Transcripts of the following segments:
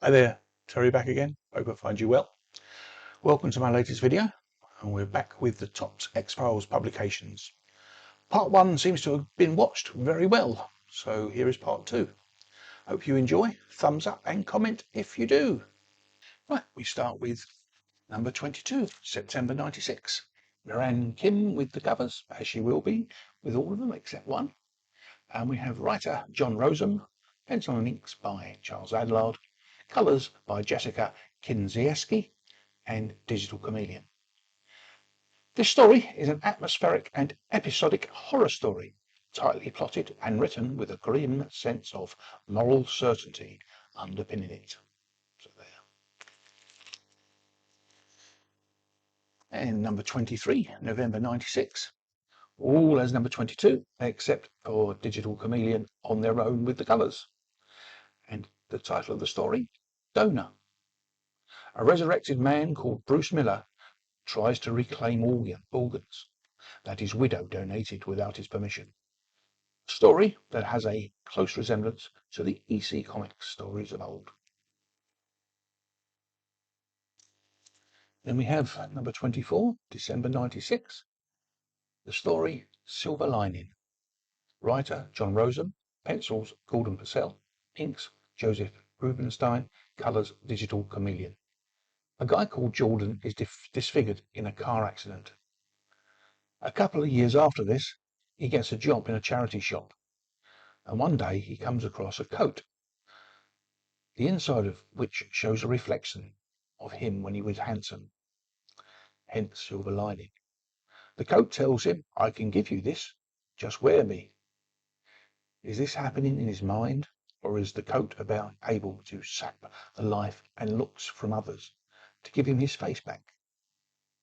Hi there, Terry back again. Hope I find you well. Welcome to my latest video, and we're back with the Topps X-Files publications. Part 1 seems to have been watched very well, so here is part 2. Hope you enjoy. Thumbs up and comment if you do. Right, we start with number 22, September 96. Miran Kim with the covers, as she will be, with all of them except one. And we have writer John Rosen, pencil and inks by Charles Adlard, colours by Jessica Kinszewski, and Digital Chameleon. This story is an atmospheric and episodic horror story, tightly plotted and written with a grim sense of moral certainty underpinning it. So there. And number 23, November 96. All as number 22, except for Digital Chameleon on their own with the colours. And the title of the story, Donor. A resurrected man called Bruce Miller tries to reclaim organs that his widow donated without his permission. A story that has a close resemblance to the EC Comics stories of old. Then we have number 24, December 96. The story Silver Lining. Writer John Rosen, pencils Gordon Purcell, inks Joseph Rubinstein, colours Digital Chameleon. A guy called Jordan is disfigured in a car accident. A couple of years after this, he gets a job in a charity shop, and one day he comes across a coat, the inside of which shows a reflection of him when he was handsome, hence Silver Lining. The coat tells him, "I can give you this, just wear me." Is this happening in his mind, or is the coat about able to sap the life and looks from others to give him his face back?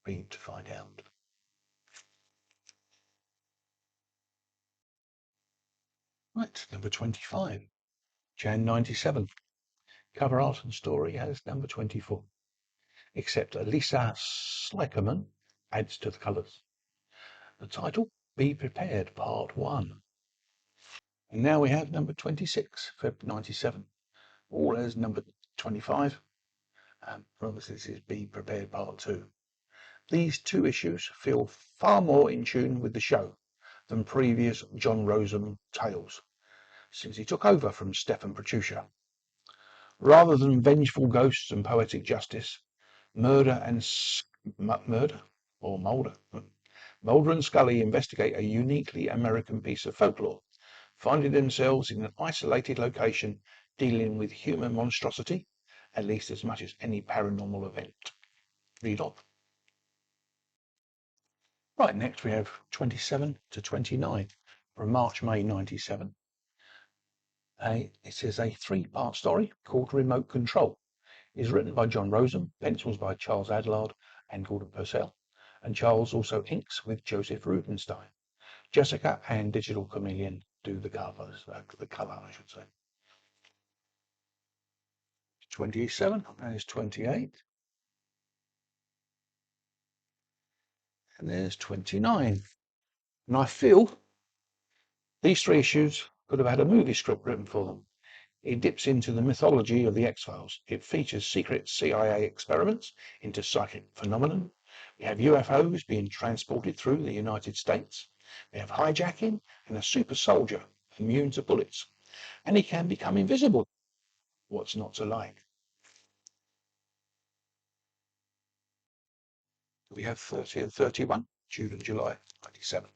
Read to find out. Right, number 25, Jan 97. Cover art and story as number 24, except Lisa Slickerman adds to the colours. The title, Be Prepared, Part 1. And now we have number 26, Feb 97, all as number 25. Obviously this is Be Prepared, Part 2. These two issues feel far more in tune with the show than previous John Rosen tales, since he took over from Stefan Petruccia. Rather than vengeful ghosts and poetic justice, Mulder and Scully investigate a uniquely American piece of folklore, finding themselves in an isolated location dealing with human monstrosity, at least as much as any paranormal event. Read on. Right, next we have 27 to 29 from March-May 97. It is a three-part story called Remote Control. It is written by John Rosen, pencils by Charles Adlard and Gordon Purcell, and Charles also inks with Joseph Rubinstein. Jessica and Digital Chameleon do the covers, the colour, I should say. 27, and there's 28. And there's 29. And I feel these three issues could have had a movie script written for them. It dips into the mythology of the X-Files. It features secret CIA experiments into psychic phenomenon. We have UFOs being transported through the United States. We have hijacking and a super soldier immune to bullets. And he can become invisible. What's not to like? We have 30 and 31, June and July 97.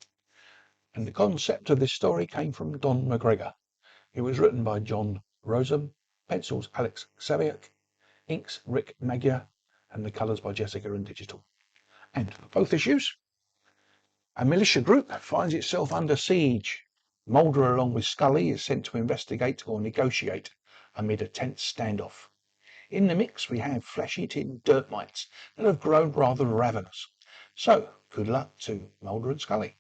And the concept of this story came from Don McGregor. It was written by John Rosen, pencils Alex Saviak, inks Rick Magyar, and the colours by Jessica and Digital. And for both issues, a militia group finds itself under siege. Mulder, along with Scully, is sent to investigate or negotiate amid a tense standoff. In the mix, we have flesh-eating dirt mites that have grown rather ravenous. So, good luck to Mulder and Scully.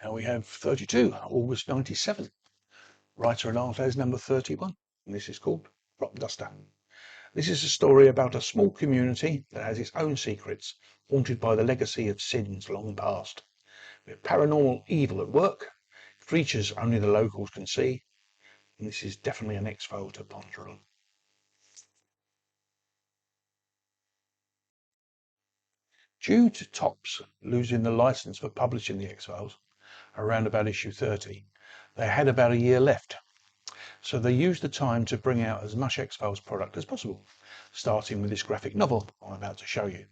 Now we have 32, August 97. Writer and art as number 31, and this is called Crop Duster. This is a story about a small community that has its own secrets, haunted by the legacy of sins long past. With paranormal evil at work, Creatures only the locals can see, and this is definitely an X-File to ponder on. Due to Topps losing the license for publishing the X-Files around about issue 30, they had about a year left. So they used the time to bring out as much X-Files product as possible, starting with this graphic novel I'm about to show you.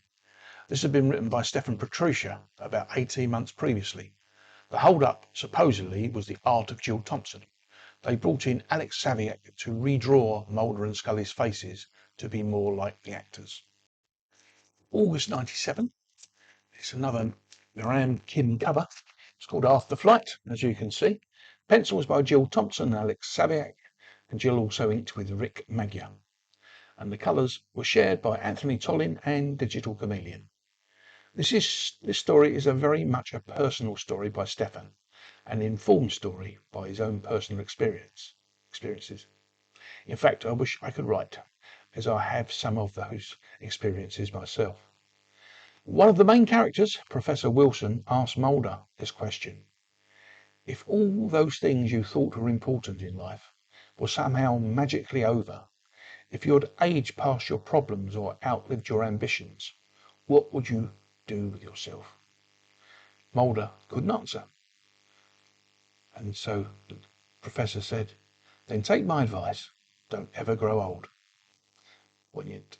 This had been written by Stefan Petruccia about 18 months previously. The hold-up, supposedly, was the art of Jill Thompson. They brought in Alex Saviak to redraw Mulder and Scully's faces to be more like the actors. August 97. It's another Miran Kim cover. It's called After Flight, as you can see. Pencils by Jill Thompson and Alex Saviak, and Jill also inked with Rick Magyar. And the colours were shared by Anthony Tollin and Digital Chameleon. This story is very much a personal story by Stefan, an informed story by his own personal experiences. In fact, I wish I could write, as I have some of those experiences myself. One of the main characters, Professor Wilson, asks Mulder this question. If all those things you thought were important in life were somehow magically over, if you had aged past your problems or outlived your ambitions, what would you do with yourself? Mulder couldn't answer. And so the professor said, then take my advice, don't ever grow old. Poignant.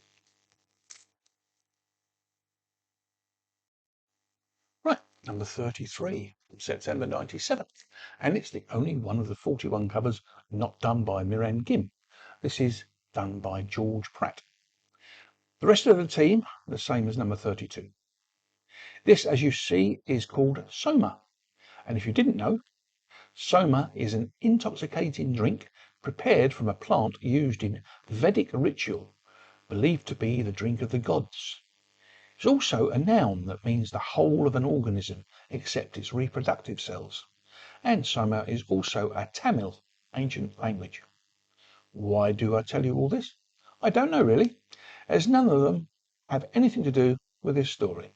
Right, number 33 from September 97. And it's the only one of the 41 covers not done by Miran Kim. This is done by George Pratt. The rest of the team, the same as number 32. This, as you see, is called Soma. And if you didn't know, Soma is an intoxicating drink prepared from a plant used in Vedic ritual, believed to be the drink of the gods. It's also a noun that means the whole of an organism except its reproductive cells. And Soma is also a Tamil ancient language. Why do I tell you all this? I don't know really, as none of them have anything to do with this story.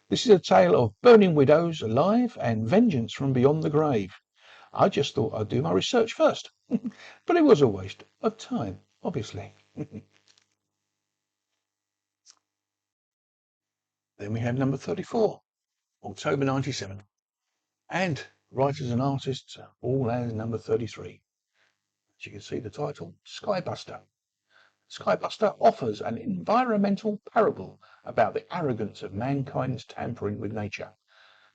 This is a tale of burning widows alive and vengeance from beyond the grave. I just thought I'd do my research first, but it was a waste of time, obviously. Then we have number 34, October 97. And writers and artists all as number 33. As you can see the title, Skybuster. Skybuster offers an environmental parable about the arrogance of mankind's tampering with nature,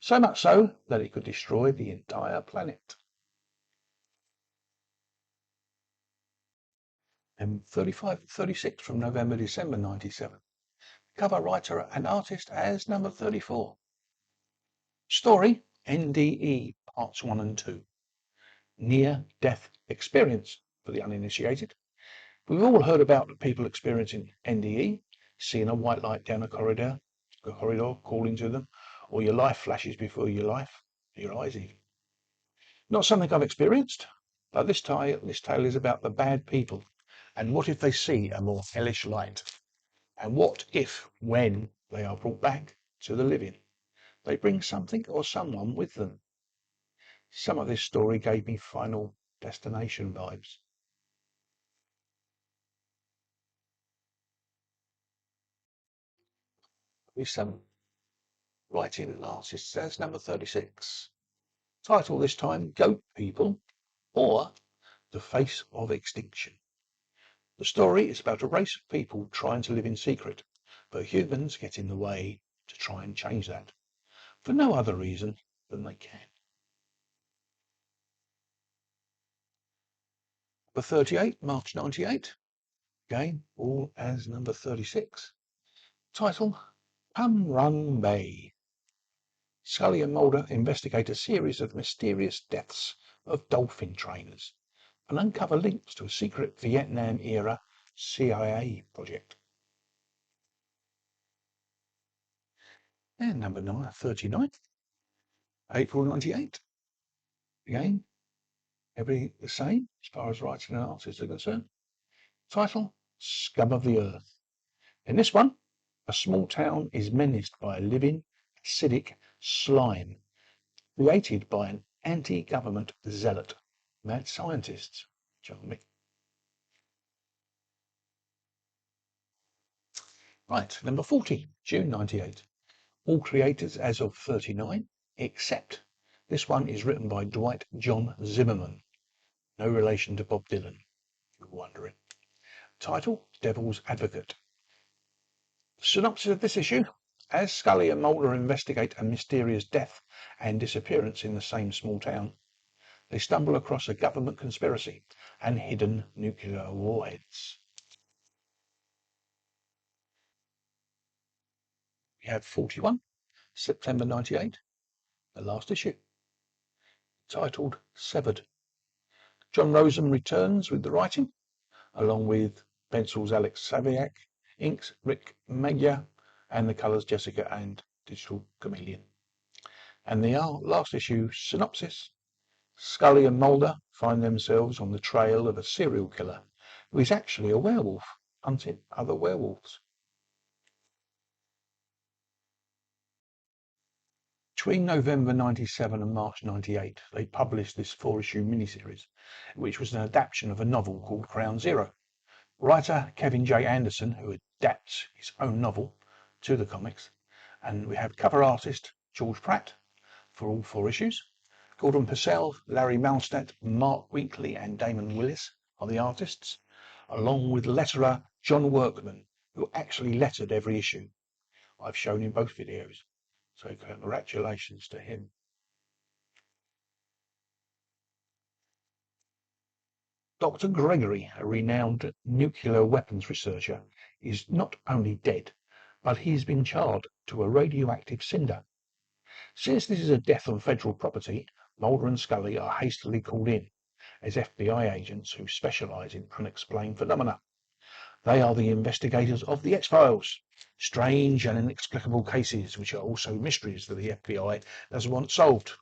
so much so that it could destroy the entire planet. And 35-36 from November-December 97. Cover writer and artist as number 34. Story, NDE, parts 1 and 2. Near-death experience for the uninitiated. We've all heard about people experiencing NDE, seeing a white light down a corridor calling to them, or your life flashes before your eyes even. Not something I've experienced, but this tale is about the bad people, and what if they see a more hellish light? And what if, when they are brought back to the living, they bring something or someone with them? Some of this story gave me Final Destination vibes. With some writing and artists as number 36. Title this time, Goat People, or The Face of Extinction. The story is about a race of people trying to live in secret, but humans get in the way to try and change that, for no other reason than they can. Number 38, March 98. Again, all as number 36. Title, Pum Run Bay. Scully and Mulder investigate a series of mysterious deaths of dolphin trainers and uncover links to a secret Vietnam-era CIA project. And number 39, April 98. Again, everything the same as far as writing and artists are concerned. Title, Scum of the Earth. In this one, a small town is menaced by a living, acidic slime created by an anti-government zealot. Mad scientists. John. Right, number 40, June 98. All creators as of 39, except this one is written by Dwight John Zimmerman. No relation to Bob Dylan, if you're wondering. Title, Devil's Advocate. Synopsis of this issue. As Scully and Mulder investigate a mysterious death and disappearance in the same small town, they stumble across a government conspiracy and hidden nuclear warheads. We have 41, September 98, the last issue, titled Severed. John Rosen returns with the writing, along with pencils Alex Saviak, inks Rick Magyar, and the colours Jessica and Digital Chameleon. And the last issue synopsis. Scully and Mulder find themselves on the trail of a serial killer who is actually a werewolf, hunting other werewolves. Between November 97 and March 98, they published this 4-issue miniseries, which was an adaptation of a novel called Ground Zero. Writer Kevin J. Anderson, who adapts his own novel to the comics, and we have cover artist George Pratt for all 4 issues. Gordon Purcell, Larry Malstadt, Mark Weekly and Damon Willis are the artists, along with letterer John Workman, who actually lettered every issue. I've shown in both videos, so congratulations to him. Dr. Gregory, a renowned nuclear weapons researcher, is not only dead, but he's been charred to a radioactive cinder. Since this is a death on federal property, Mulder and Scully are hastily called in as FBI agents who specialise in unexplained phenomena. They are the investigators of the X-Files, strange and inexplicable cases which are also mysteries that the FBI doesn't want solved.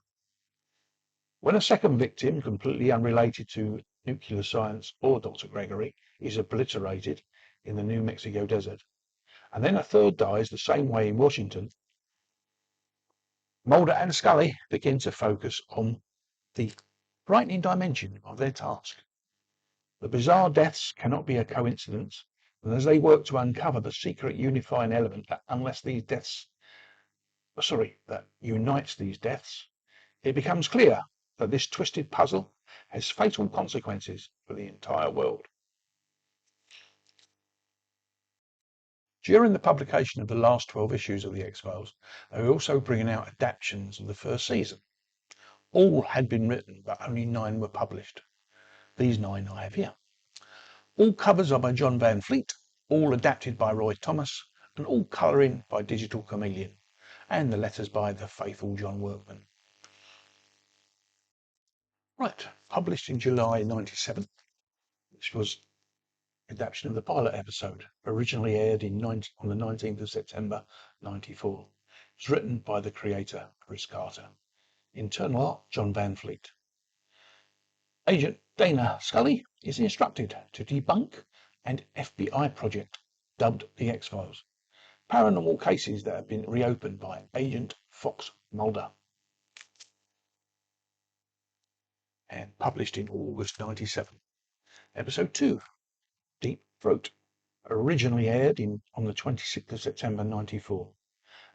When a second victim, completely unrelated to nuclear science or Dr. Gregory, is obliterated in the New Mexico desert, and then a third dies the same way in Washington, Mulder and Scully begin to focus on the frightening dimension of their task. The bizarre deaths cannot be a coincidence, and as they work to uncover the secret unifying element that unites these deaths, it becomes clear that this twisted puzzle has fatal consequences for the entire world. During the publication of the last 12 issues of the X-Files, they were also bringing out adaptations of the first season. All had been written, but only 9 were published. These 9 I have here. All covers are by John Van Fleet, all adapted by Roy Thomas, and all colouring by Digital Chameleon, and the letters by the faithful John Workman. Right, published in July 97, which was adaptation of the pilot episode, originally aired on the 19th of September 94. It was written by the creator, Chris Carter. Internal art, John Van Fleet. Agent Dana Scully is instructed to debunk an FBI project dubbed the X-Files. Paranormal cases that have been reopened by Agent Fox Mulder. And published in August 97. Episode 2. Deep Throat, originally aired on the 26th of September 94,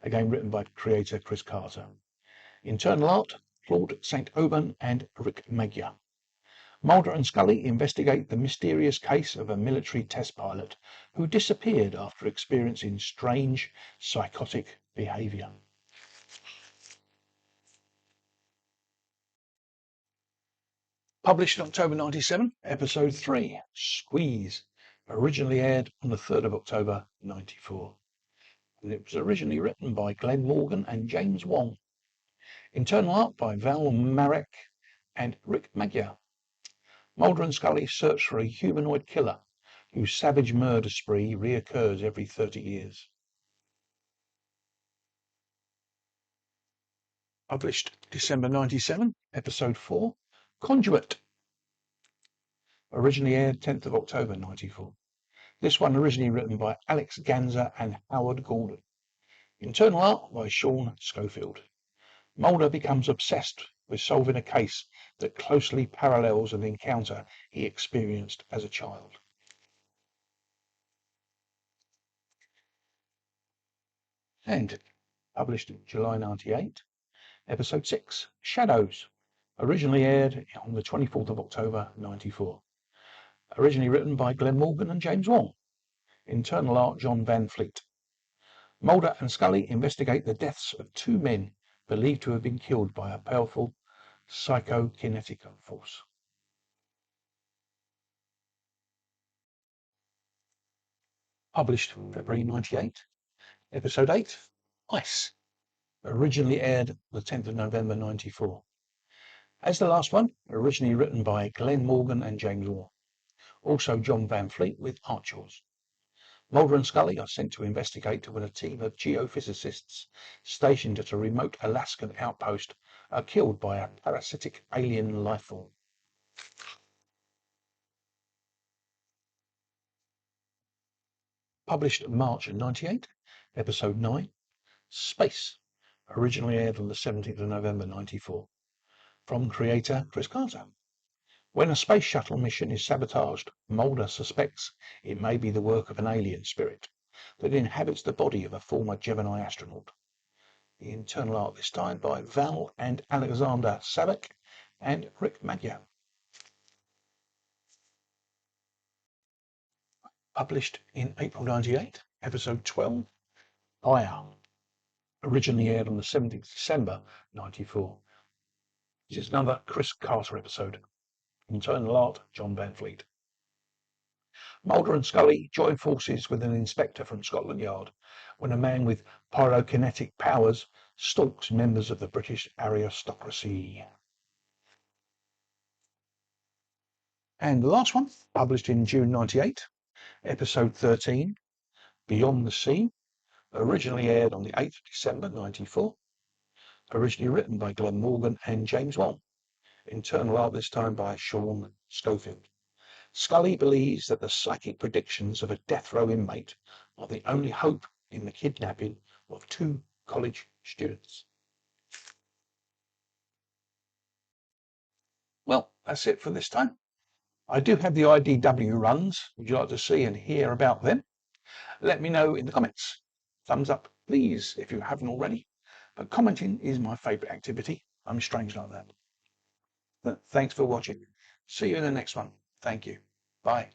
again written by creator Chris Carter. Internal art, Claude St. Aubin and Rick Magyar. Mulder and Scully investigate the mysterious case of a military test pilot who disappeared after experiencing strange psychotic behaviour. Published in October 97, Episode 3, Squeeze, originally aired on the 3rd of October 94. And it was originally written by Glenn Morgan and James Wong. Internal art by Val Marek and Rick Magyar. Mulder and Scully search for a humanoid killer whose savage murder spree reoccurs every 30 years. Published December 97, Episode 4, Conduit. Originally aired 10th of October 94. This one originally written by Alex Ganzer and Howard Gordon. Internal art by Sean Schofield. Mulder becomes obsessed with solving a case that closely parallels an encounter he experienced as a child. And published in July 98, Episode 6, Shadows, originally aired on the 24th of October 94. Originally written by Glenn Morgan and James Wong. Internal art John Van Fleet. Mulder and Scully investigate the deaths of two men believed to have been killed by a powerful psychokinetic force. Published February 98. Episode 8, Ice. Originally aired the 10th of November 94. As the last one, originally written by Glenn Morgan and James Wong. Also John Van Fleet with art chores. Mulder and Scully are sent to investigate when a team of geophysicists stationed at a remote Alaskan outpost are killed by a parasitic alien lifeform. Published March 98, Episode 9, Space. Originally aired on the 17th of November 94. From creator Chris Carter. When a space shuttle mission is sabotaged, Mulder suspects it may be the work of an alien spirit that inhabits the body of a former Gemini astronaut. The internal art this time by Val and Alexander Savick and Rick Magyar. Published in April 98, Episode 12, Fire. Originally aired on the 17th of December 94. This is another Chris Carter episode. Internal art John Van Fleet. Mulder and Scully join forces with an inspector from Scotland Yard when a man with pyrokinetic powers stalks members of the British aristocracy. And the last one, published in June 98, Episode 13, Beyond the Sea, originally aired on the 8th of December 94, originally written by Glenn Morgan and James Wong, internal art this time by Sean Schofield. Scully believes that the psychic predictions of a death row inmate are the only hope in the kidnapping of two college students. Well, that's it for this time. I do have the IDW runs. Would you like to see and hear about them? Let me know in the comments. Thumbs up, please, if you haven't already. But commenting is my favourite activity. I'm strange like that. But thanks for watching. See you in the next one. Thank you. Bye.